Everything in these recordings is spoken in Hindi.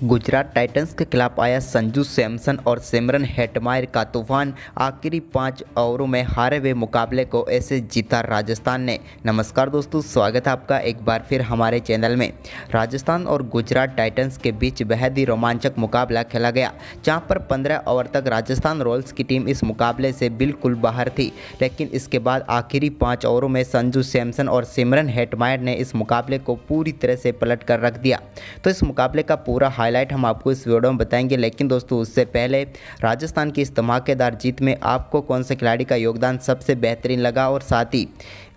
गुजरात टाइटंस के खिलाफ आया संजू सैमसन और सिमरन हेटमायर का तूफान। आखिरी 5 ओवरों में हारे हुए मुकाबले को ऐसे जीता राजस्थान ने। नमस्कार दोस्तों, स्वागत है आपका एक बार फिर हमारे चैनल में। राजस्थान और गुजरात टाइटंस के बीच बेहद ही रोमांचक मुकाबला खेला गया, जहां पर 15 ओवर तक राजस्थान रॉयल्स की टीम इस मुकाबले से बिल्कुल बाहर थी। लेकिन इसके बाद आखिरी 5 ओवरों में संजू सैमसन और सिमरन हेटमायर ने इस मुकाबले को पूरी तरह से पलट कर रख दिया। तो इस मुकाबले का पूरा हाईलाइट हम आपको इस वीडियो में बताएंगे। लेकिन दोस्तों, उससे पहले राजस्थान की इस धमाकेदार जीत में आपको कौन से खिलाड़ी का योगदान सबसे बेहतरीन लगा, और साथ ही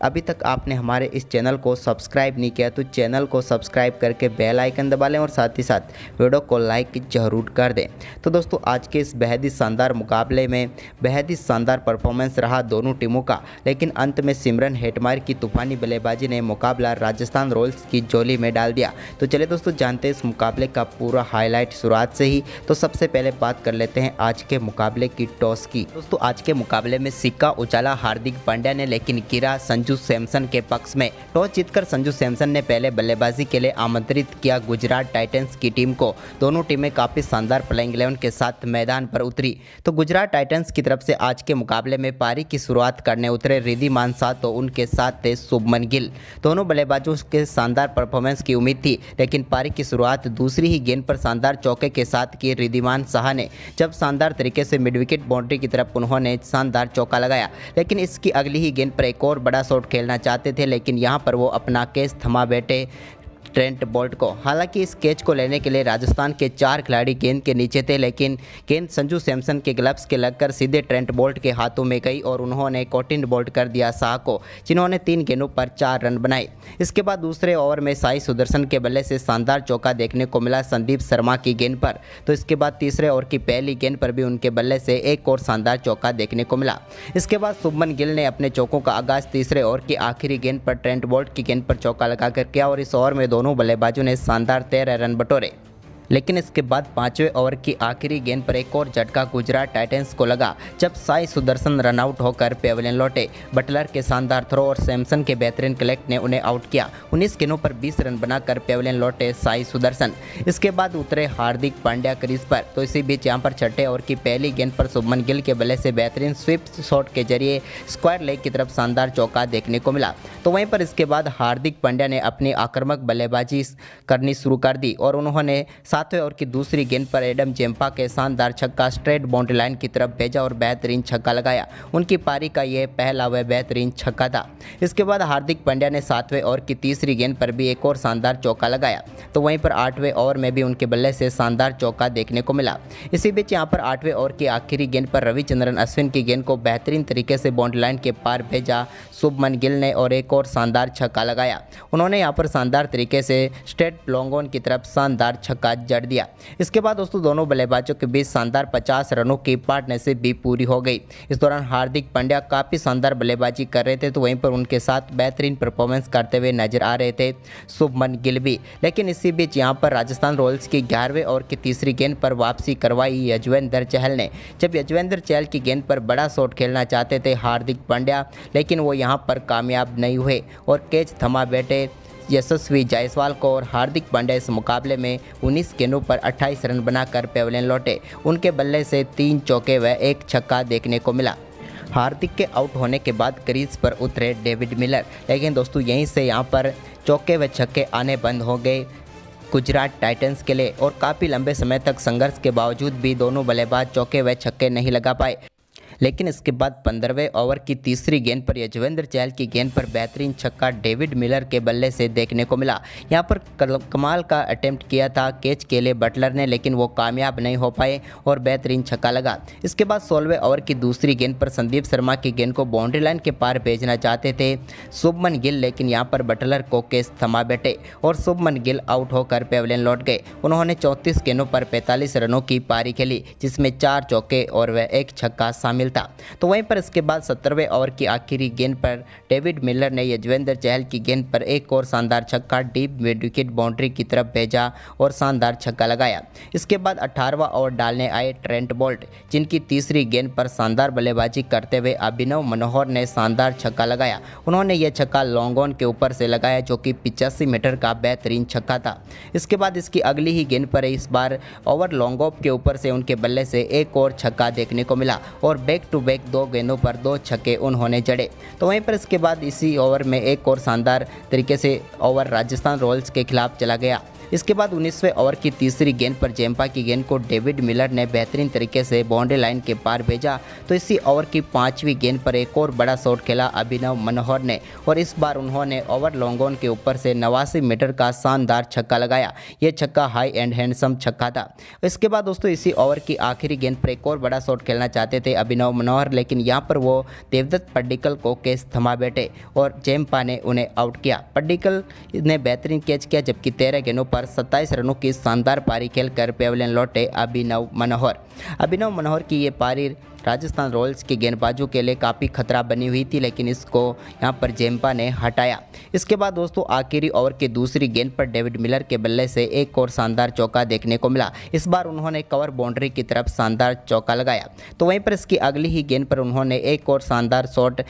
अभी तक आपने हमारे इस चैनल को सब्सक्राइब नहीं किया तो चैनल को सब्सक्राइब करके बेल आइकन दबा लें और साथ ही साथ वीडियो को लाइक जरूर कर दें। तो दोस्तों, आज के इस बेहद ही शानदार मुकाबले में बेहद ही शानदार परफॉर्मेंस रहा दोनों टीमों का, लेकिन अंत में सिमरन हेटमायर की तूफानी बल्लेबाजी ने मुकाबला राजस्थान रॉयल्स की झोली में डाल दिया। तो चलिए दोस्तों, जानते हैं इस मुकाबले का पूरा हाईलाइट शुरुआत से ही। तो सबसे पहले बात कर लेते हैं आज के मुकाबले की टॉस की। दोस्तों, आज के मुकाबले में सिक्का उछाला हार्दिक पांड्या ने, लेकिन गिरा संजू सैमसन के पक्ष में। टॉस जीतकर संजू सैमसन ने पहले बल्लेबाजी के लिए आमंत्रित किया गुजरात टाइटंस की टीम को। दोनों टीमें काफी शानदार प्लेइंग 11 के साथ मैदान पर उतरी। तो गुजरात टाइटंस की तरफ से आज के मुकाबले में पारी की शुरुआत करने उतरे रिद्धिमान शाह, तो उनके साथ थे शुभमन गिल। दोनों बल्लेबाजों के शानदार परफॉर्मेंस की उम्मीद थी, लेकिन पारी की शुरुआत दूसरी ही गेंद पर शानदार चौके के साथ की रिद्धिमान शाह ने, जब शानदार तरीके से मिड विकेट बाउंड्री की तरफ उन्होंने शानदार चौका लगाया। लेकिन इसकी अगली ही गेंद पर एक और बड़ा शॉट खेलना चाहते थे, लेकिन यहां पर वो अपना कैच थमा बैठे ट्रेंट बोल्ट को। हालांकि इस कैच को लेने के लिए राजस्थान के 4 खिलाड़ी गेंद के नीचे थे, लेकिन गेंद संजू सैमसन के ग्लव्स के लगकर सीधे ट्रेंट बोल्ट के हाथों में गई और उन्होंने कॉटिन बोल्ट कर दिया शाह को, जिन्होंने 3 गेंदों पर 4 रन बनाए। इसके बाद दूसरे ओवर में साई सुदर्शन के बल्ले से शानदार चौका देखने को मिला संदीप शर्मा की गेंद पर। तो इसके बाद तीसरे ओवर की पहली गेंद पर भी उनके बल्ले से एक और शानदार चौका देखने को मिला। इसके बाद शुभमन गिल ने अपने चौकों का आगाज तीसरे ओवर की आखिरी गेंद पर ट्रेंट बोल्ट की गेंद पर चौका लगाकर किया, और इस ओवर में दोनों बल्लेबाजों ने शानदार 13 रन बटोरे। लेकिन इसके बाद 5वें ओवर की आखिरी गेंद पर एक और झटका गुजरात टाइटंस को लगा, जब साई सुदर्शन रनआउट होकर पेवेलियन लौटे। बटलर के शानदार थ्रो और सैमसन के बेहतरीन कलेक्ट ने उन्हें आउट किया। 19 गेंदों पर 20 रन बनाकर पेवेलियन लौटे साई सुदर्शन। इसके बाद उतरे हार्दिक पांड्या क्रीज पर। तो इसी बीच यहां पर छठे ओवर की पहली गेंद पर शुभमन गिल के बल्ले से बेहतरीन स्वीप शॉट के जरिए स्क्वायर लेग की तरफ शानदार चौका देखने को मिला। तो वहीं पर इसके बाद हार्दिक पांड्या ने अपनी आक्रामक बल्लेबाजी करनी शुरू कर दी और उन्होंने 7वें ओवर की दूसरी गेंद पर एडम जेम्पा के शानदार छक्का स्ट्रेट बाउंड्री लाइन की तरफ भेजा और बेहतरीन छक्का लगाया। उनकी पारी का यह पहला व बेहतरीन छक्का था। इसके बाद हार्दिक पांड्या ने 7वें ओवर की तीसरी गेंद पर भी एक और शानदार चौका लगाया। तो वहीं पर 8वें ओवर में भी उनके बल्ले से शानदार चौका देखने को मिला। इसी बीच यहां पर 8वें ओवर की आखिरी गेंद पर रविचंद्रन अश्विन की गेंद को बेहतरीन तरीके से बाउंड्री लाइन के पार भेजा शुभमन गिल ने और एक और शानदार छक्का लगाया। उन्होंने यहां पर शानदार तरीके से स्ट्रेट लॉन्ग ऑन की तरफ शानदार छक्का जड़ दिया। इसके बाद दोस्तों, दोनों बल्लेबाजों के बीच शानदार 50 रनों की पार्टनरशिप भी पूरी हो गई। इस दौरान हार्दिक पांड्या काफ़ी शानदार बल्लेबाजी कर रहे थे, तो वहीं पर उनके साथ बेहतरीन परफॉर्मेंस करते हुए नजर आ रहे थे शुभमन गिल भी। लेकिन इसी बीच यहां पर राजस्थान रॉयल्स की 11वें ओवर की तीसरी गेंद पर वापसी करवाई यजुवेंद्र चहल ने, जब यजुवेंद्र चहल की गेंद पर बड़ा शॉट खेलना चाहते थे हार्दिक पांड्या, लेकिन वो यहां पर कामयाब नहीं हुए और कैच थमा बैठे यशस्वी जायसवाल को। और हार्दिक पांड्या इस मुकाबले में 19 गेंदों पर 28 रन बनाकर पेवेलियन लौटे। उनके बल्ले से 3 चौके व 1 छक्का देखने को मिला। हार्दिक के आउट होने के बाद क्रीज पर उतरे डेविड मिलर, लेकिन दोस्तों यहीं से यहां पर चौके व छक्के आने बंद हो गए गुजरात टाइटंस के लिए, और काफ़ी लंबे समय तक संघर्ष के बावजूद भी दोनों बल्लेबाज चौके व छक्के नहीं लगा पाए। लेकिन इसके बाद 15वें ओवर की तीसरी गेंद पर यजुवेंद्र चहल की गेंद पर बेहतरीन छक्का डेविड मिलर के बल्ले से देखने को मिला। यहां पर कमाल का अटेम्प्ट किया था कैच के लिए बटलर ने, लेकिन वो कामयाब नहीं हो पाए और बेहतरीन छक्का लगा। इसके बाद 16वें ओवर की दूसरी गेंद पर संदीप शर्मा की गेंद को बाउंड्री लाइन के पार भेजना चाहते थे शुभमन गिल, लेकिन यहां पर बटलर को कैच थमा बैठे और शुभमन गिल आउट होकर पेवेलियन लौट गए। उन्होंने 34 गेंदों पर 45 रनों की पारी खेली, जिसमें 4 चौके और वह 1 छक्का शामिल मुश्किल था। तो वहीं पर इसके बाद 17वें ओवर की आखिरी गेंद पर डेविड मिलर ने यजवेंद्र चहल की गेंद पर एक और शानदार छक्का डीप मिड विकेट बाउंड्री की तरफ भेजा और शानदार छक्का लगाया। इसके बाद 18वां ओवर डालने आए ट्रेंट बोल्ट, जिनकी तीसरी गेंद पर शानदार बल्लेबाजी करते हुए अभिनव मनोहर ने शानदार छक्का लगाया। उन्होंने यह छक्का लॉन्ग ऑन के ऊपर से लगाया, जो कि 85 मीटर का बेहतरीन छक्का था। इसके बाद इसकी अगली ही गेंद पर इस बार ओवर लॉन्ग ऑफ के ऊपर से उनके बल्ले से एक और छक्का देखने को मिला और बैक टू बैक 2 गेंदों पर 2 छक्के उन्होंने जड़े। तो वहीं पर इसके बाद इसी ओवर में एक और शानदार तरीके से ओवर राजस्थान रॉयल्स के खिलाफ चला गया। इसके बाद 19वें ओवर की तीसरी गेंद पर जेम्पा की गेंद को डेविड मिलर ने बेहतरीन तरीके से बाउंड्री लाइन के पार भेजा। तो इसी ओवर की 5वीं गेंद पर एक और बड़ा शॉट खेला अभिनव मनोहर ने और इस बार उन्होंने ओवर लॉन्ग ऑन के ऊपर से 89 मीटर का शानदार छक्का लगाया। ये छक्का हाई एंड हैंडसम छक्का था। इसके बाद दोस्तों इसी ओवर की आखिरी गेंद पर एक और बड़ा शॉट खेलना चाहते थे अभिनव मनोहर, लेकिन यहाँ पर वो देवदत्त पड्डीकल को कैच थमा बैठे और जेम्पा ने उन्हें आउट किया। पड्डीकल ने बेहतरीन कैच किया, जबकि 13 गेंदों पर 27 रनों की शानदार पारी खेलकर पेविलियन लौटे अभिनव मनोहर की ये पारी राजस्थान रॉयल्स के गेंदबाजों के लिए काफ़ी खतरा बनी हुई थी, लेकिन इसको यहाँ पर जेम्पा ने हटाया। इसके बाद दोस्तों आखिरी ओवर की दूसरी गेंद पर डेविड मिलर के बल्ले से एक और शानदार चौका देखने को मिला। इस बार उन्होंने कवर बाउंड्री की तरफ शानदार चौका लगाया। तो वहीं पर इसकी अगली ही गेंद पर उन्होंने एक और शानदार शॉट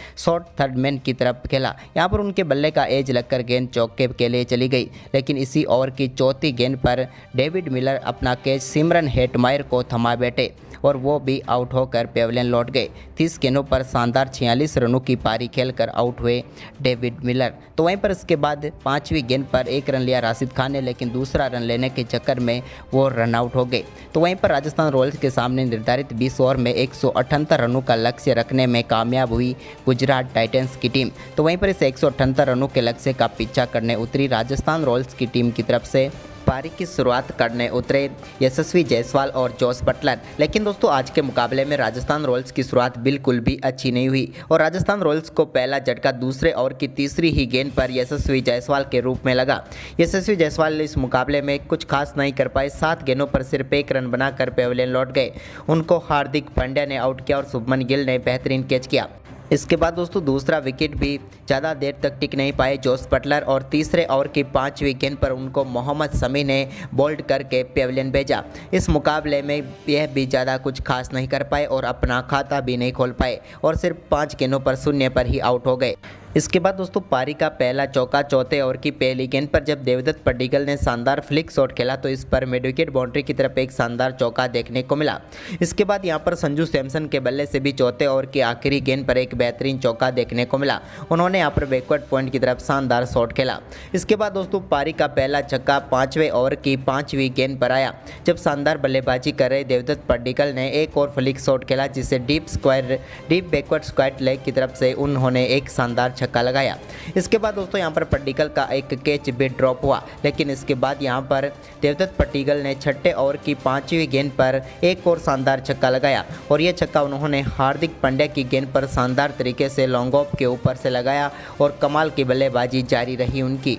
थर्ड मैन की तरफ खेला। यहाँ पर उनके बल्ले का एज लगकर गेंद चौके के लिए चली गई, लेकिन इसी ओवर की चौथी गेंद पर डेविड मिलर अपना कैच सिमरन हेटमायर को थमा बैठे और वो भी आउट होकर पेविलियन लौट गए। 30 गेंदों पर शानदार 46 रनों की पारी खेलकर आउट हुए डेविड मिलर। तो वहीं पर इसके बाद 5वीं गेंद पर 1 रन लिया राशिद खान ने, लेकिन दूसरा रन लेने के चक्कर में वो रन आउट हो गए। तो वहीं पर राजस्थान रॉयल्स के सामने निर्धारित 20 ओवर में 178 रनों का लक्ष्य रखने में कामयाब हुई गुजरात टाइटंस की टीम। तो वहीं पर इस 178 रनों के लक्ष्य का पीछा करने उतरी राजस्थान रॉयल्स की टीम की तरफ से पारी की शुरुआत करने उतरे यशस्वी जायसवाल और जोस बटलर। लेकिन दोस्तों आज के मुकाबले में राजस्थान रॉयल्स की शुरुआत बिल्कुल भी अच्छी नहीं हुई और राजस्थान रॉयल्स को पहला झटका दूसरे ओवर की तीसरी ही गेंद पर यशस्वी जायसवाल के रूप में लगा। यशस्वी जायसवाल इस मुकाबले में कुछ खास नहीं कर पाए। 7 गेंदों पर सिर्फ 1 रन बनाकर पेविलियन लौट गए। उनको हार्दिक पांड्या ने आउट किया और शुभमन गिल ने बेहतरीन कैच किया। इसके बाद दोस्तों दूसरा विकेट भी ज़्यादा देर तक टिक नहीं पाए जोस बटलर और तीसरे ओवर की 5वीं गेंद पर उनको मोहम्मद शमी ने बोल्ड करके पेविलियन भेजा। इस मुकाबले में यह भी ज़्यादा कुछ खास नहीं कर पाए और अपना खाता भी नहीं खोल पाए और सिर्फ 5 गेंदों पर 0 पर ही आउट हो गए। इसके बाद दोस्तों पारी का पहला चौका चौथे ओवर की पहली गेंद पर जब देवदत्त पड्डीकल ने शानदार फ्लिक शॉट खेला तो इस पर मिड विकेट बाउंड्री की तरफ एक शानदार चौका देखने को मिला। इसके बाद यहां पर संजू सैमसन के बल्ले से भी चौथे ओवर की आखिरी गेंद पर एक बेहतरीन चौका देखने को मिला। उन्होंने यहां पर बैकवर्ड पॉइंट की तरफ शानदार शॉट खेला। इसके बाद दोस्तों पारी का पहला छक्का 5वें ओवर की 5वीं गेंद पर आया जब शानदार बल्लेबाजी कर रहे देवदत्त पड्डीकल ने एक और फ्लिक शॉट खेला, जिसे डीप बैकवर्ड स्क्वायर लेग की तरफ से उन्होंने एक शानदार छक्का लगाया। इसके बाद दोस्तों यहां पर पड्डीकल का एक कैच भी ड्रॉप हुआ, लेकिन इसके बाद यहां पर देवदत्त पड्डीकल ने छठे ओवर की 5वीं गेंद पर एक और शानदार छक्का लगाया और यह छक्का उन्होंने हार्दिक पांड्या की गेंद पर शानदार तरीके से लॉन्ग ऑफ के ऊपर से लगाया और कमाल की बल्लेबाजी जारी रही उनकी।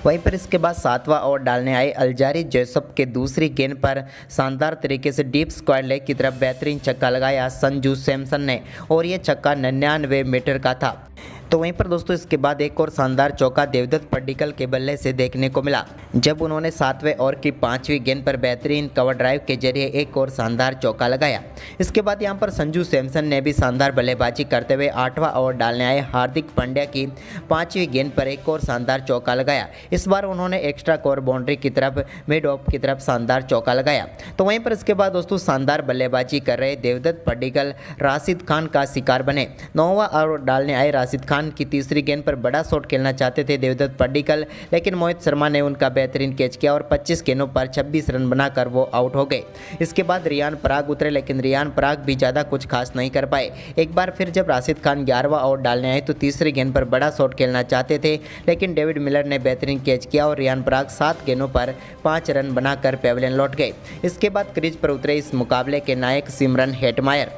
वहीं पर इसके बाद 7वां ओवर डालने आए अल्जारी जोसेफ के दूसरी गेंद पर शानदार तरीके से डीप स्क्वायर लेग की तरफ बेहतरीन छक्का लगाया संजू सैमसन ने और यह छक्का 99 मीटर का था। तो वहीं पर दोस्तों इसके बाद एक और शानदार चौका देवदत्त पड्डीकल के बल्ले से देखने को मिला जब उन्होंने 7वें ओवर की 5वीं गेंद पर बेहतरीन कवर ड्राइव के जरिए एक और शानदार चौका लगाया। इसके बाद यहां पर संजू सैमसन ने भी शानदार बल्लेबाजी करते हुए 8वां ओवर डालने आए हार्दिक पांड्या की 5वीं गेंद पर एक और शानदार चौका लगाया। इस बार उन्होंने एक्स्ट्रा कवर बाउंड्री की तरफ मिड ऑफ की तरफ शानदार चौका लगाया। तो वहीं पर इसके बाद दोस्तों शानदार बल्लेबाजी कर रहे देवदत्त पड्डीकल राशिद खान का शिकार बने। 9वां ओवर डालने आए राशिद खान की तीसरी गेंद पर बड़ा शॉट खेलना चाहते थे देवदत्त पड्डीकल, लेकिन मोहित शर्मा ने उनका बेहतरीन कैच किया और 25 गेंदों पर 26 रन बनाकर वो आउट हो गए। इसके बाद रियान पराग उतरे, लेकिन रियान पराग भी ज़्यादा कुछ खास नहीं कर पाए। एक बार फिर जब राशिद खान 11वां ओवर डालने आए तो तीसरी गेंद पर बड़ा शॉट खेलना चाहते थे, लेकिन डेविड मिलर ने बेहतरीन कैच किया और रियान पराग 7 गेंदों पर 5 रन बनाकर पेविलियन लौट गए। इसके बाद क्रीज पर उतरे इस मुकाबले के नायक सिमरन हेटमायर।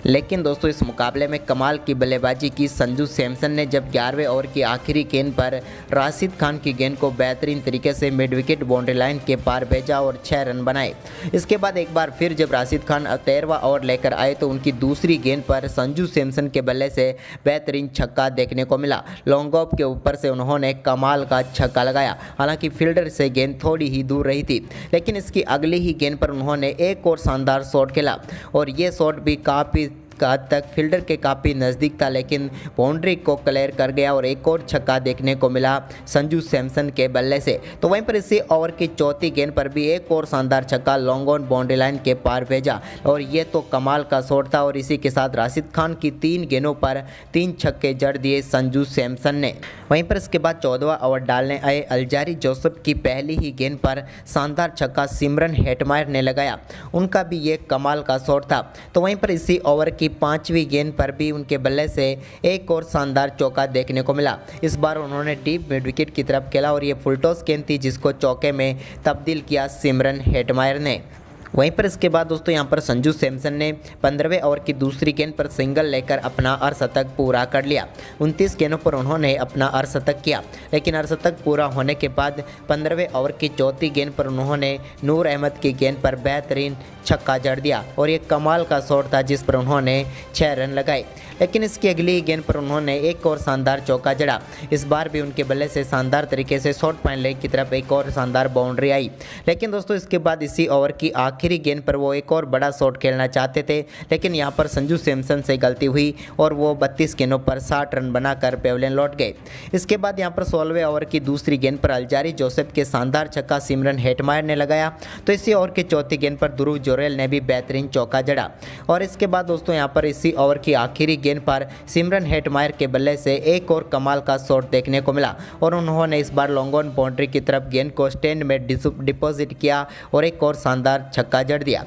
लेकिन दोस्तों इस मुकाबले में कमाल की बल्लेबाजी की संजू सैमसन ने, जब 11वें ओवर की आखिरी गेंद पर राशिद खान की गेंद को बेहतरीन तरीके से मिड विकेट बाउंड्री लाइन के पार भेजा और 6 रन बनाए। इसके बाद एक बार फिर जब राशिद खान 13वां ओवर लेकर आए तो उनकी दूसरी गेंद पर संजू सैमसन के बल्ले से बेहतरीन छक्का देखने को मिला। लॉन्ग ऑफ के ऊपर से उन्होंने कमाल का छक्का लगाया। हालांकि फील्डर से गेंद थोड़ी ही दूर रही थी, लेकिन इसकी अगली ही गेंद पर उन्होंने एक और शानदार शॉट खेला और ये शॉट भी काफ़ी हद तक फील्डर के काफ़ी नज़दीक था, लेकिन बाउंड्री को क्लियर कर गया और एक और छक्का देखने को मिला संजू सैमसन के बल्ले से। तो वहीं पर इसी ओवर की चौथी गेंद पर भी एक और शानदार छक्का लॉन्ग ऑन बाउंड्री लाइन के पार भेजा और ये तो कमाल का शॉट था। और इसी के साथ राशिद खान की 3 गेंदों पर 3 छक्के जड़ दिए संजू सैमसन ने। वहीं पर इसके बाद 14वां ओवर डालने आए अल्जारी जोसेफ की पहली ही गेंद पर शानदार छक्का सिमरन हेटमायर ने लगाया, उनका भी ये कमाल का शॉट था। तो वहीं पर इसी ओवर की 5वीं गेंद पर भी उनके बल्ले से एक और शानदार चौका देखने को मिला। इस बार उन्होंने डीप मिड विकेट की तरफ खेला और ये फुल टॉस गेंद थी जिसको चौके में तब्दील किया सिमरन हेटमायर ने। वहीं पर इसके बाद दोस्तों यहाँ पर संजू सैमसन ने 15वें ओवर की दूसरी गेंद पर सिंगल लेकर अपना अर्धशतक पूरा कर लिया। 29 गेंदों पर उन्होंने अपना अर्धशतक किया, लेकिन अर्धशतक पूरा होने के बाद 15वें ओवर की चौथी गेंद पर उन्होंने नूर अहमद की गेंद पर बेहतरीन छक्का जड़ दिया और ये कमाल का शॉट था जिस पर उन्होंने 6 रन लगाए। लेकिन इसकी अगली गेंद पर उन्होंने एक और शानदार चौका जड़ा। इस बार भी उनके बल्ले से शानदार तरीके से शॉर्ट पॉइंट लेग की तरफ एक और शानदार बाउंड्री आई। लेकिन दोस्तों इसके बाद इसी ओवर की आखिरी गेंद पर वो एक और बड़ा शॉट खेलना चाहते थे, लेकिन यहाँ पर संजू सैमसन से गलती हुई और वो 32 गेंदों पर 60 रन बनाकर पेविलियन लौट गए। इसके बाद यहाँ पर 16वें ओवर की दूसरी गेंद पर अल्जारी जोसेफ के शानदार छक्का सिमरन हेटमायर ने लगाया। तो इसी ओवर की चौथी गेंद पर ध्रुव जोरेल ने भी बेहतरीन चौका जड़ा और इसके बाद दोस्तों यहाँ पर इसी ओवर की आखिरी गेंद पर सिमरन हेटमायर के बल्ले से एक और कमाल का शॉट देखने को मिला और उन्होंने इस बार लॉन्ग ऑन बाउंड्री की तरफ गेंद को स्टैंड में डिपॉजिट किया और एक और शानदार छक्का जड़ दिया।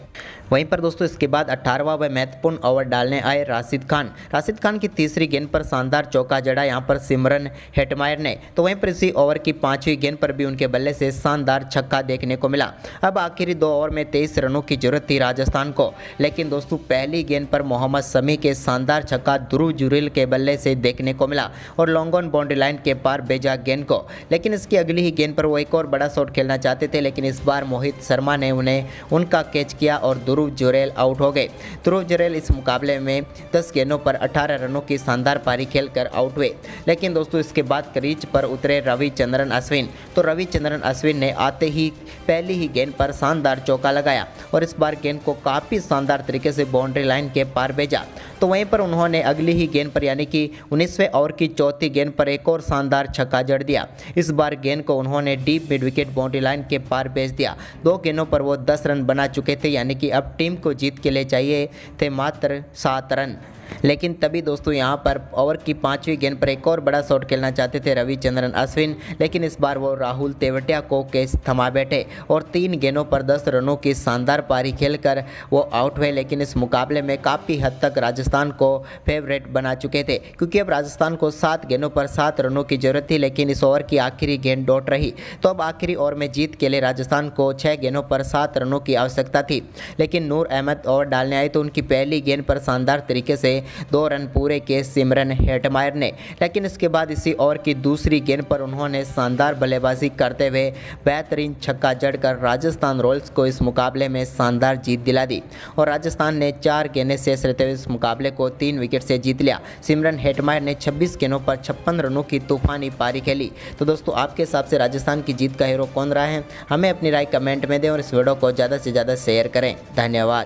वहीं पर दोस्तों इसके बाद 18वां व महत्वपूर्ण ओवर डालने आए राशिद खान की तीसरी गेंद पर शानदार चौका जड़ा यहाँ पर सिमरन हेटमायर ने। तो वहीं पर इसी ओवर की 5वीं गेंद पर भी उनके बल्ले से शानदार छक्का देखने को मिला। अब आखिरी 2 ओवर में 23 रनों की जरूरत थी राजस्थान को, लेकिन दोस्तों पहली गेंद पर मोहम्मद शमी के शानदार छक्का ध्रुव जुरेल के बल्ले से देखने को मिला और लॉन्ग ऑन बाउंड्री लाइन के पार भेजा गेंद को। लेकिन इसकी अगली ही गेंद पर वो एक और बड़ा शॉट खेलना चाहते थे, लेकिन इस बार मोहित शर्मा ने उन्हें उनका कैच किया और ध्रुव जुरेल आउट हो गए। ध्रुव जुरेल इस मुकाबले में 10 गेंदों पर 18 रनों की शानदार पारी खेलकर आउट हुए। लेकिन दोस्तों इसके बाद क्रीज पर उतरे रविचंद्रन अश्विन। तो रविचंद्रन अश्विन ने आते ही पहली ही गेंद पर शानदार चौका लगाया और इस बार गेंद को काफ़ी शानदार तरीके से बाउंड्री लाइन के पार भेजा। तो वहीं पर उन्होंने अगली ही गेंद पर यानी कि 19वें ओवर की चौथी गेंद पर एक और शानदार छक्का जड़ दिया। इस बार गेंद को उन्होंने deep mid wicket boundary line के पार भेज दिया। 2 गेंदों पर वो 10 रन बना चुके थे, यानी कि अब टीम को जीत के लिए चाहिए थे मात्र 7 रन। लेकिन तभी दोस्तों यहाँ पर ओवर की 5वीं गेंद पर एक और बड़ा शॉट खेलना चाहते थे रविचंद्रन अश्विन, लेकिन इस बार वो राहुल तेवटिया को कैच थमा बैठे और 3 गेंदों पर 10 रनों की शानदार पारी खेलकर वो आउट हुए। लेकिन इस मुकाबले में काफ़ी हद तक राजस्थान को फेवरेट बना चुके थे, क्योंकि अब राजस्थान को 7 गेंदों पर 7 रनों की जरूरत थी, लेकिन इस ओवर की आखिरी गेंद डॉट रही। तो अब आखिरी ओवर में जीत के लिए राजस्थान को 6 गेंदों पर 7 रनों की आवश्यकता थी। लेकिन नूर अहमद ओवर डालने आए तो उनकी पहली गेंद पर शानदार तरीके से 2 रन पूरे किए सिमरन हेटमायर ने। लेकिन इसके बाद इसी ओवर की दूसरी गेंद पर उन्होंने शानदार बल्लेबाजी करते हुए बेहतरीन छक्का जड़कर राजस्थान रॉयल्स को इस मुकाबले में शानदार जीत दिला दी और राजस्थान ने 4 गेंदें शेष रहते हुए इस मुकाबले को 3 विकेट से जीत लिया। सिमरन हेटमायर ने 26 गेंदों पर 56 रनों की तूफानी पारी खेली। तो दोस्तों आपके हिसाब से राजस्थान की जीत का हीरो कौन रहा है, हमें अपनी राय कमेंट में दें और इस वीडियो को ज़्यादा से ज़्यादा शेयर करें। धन्यवाद।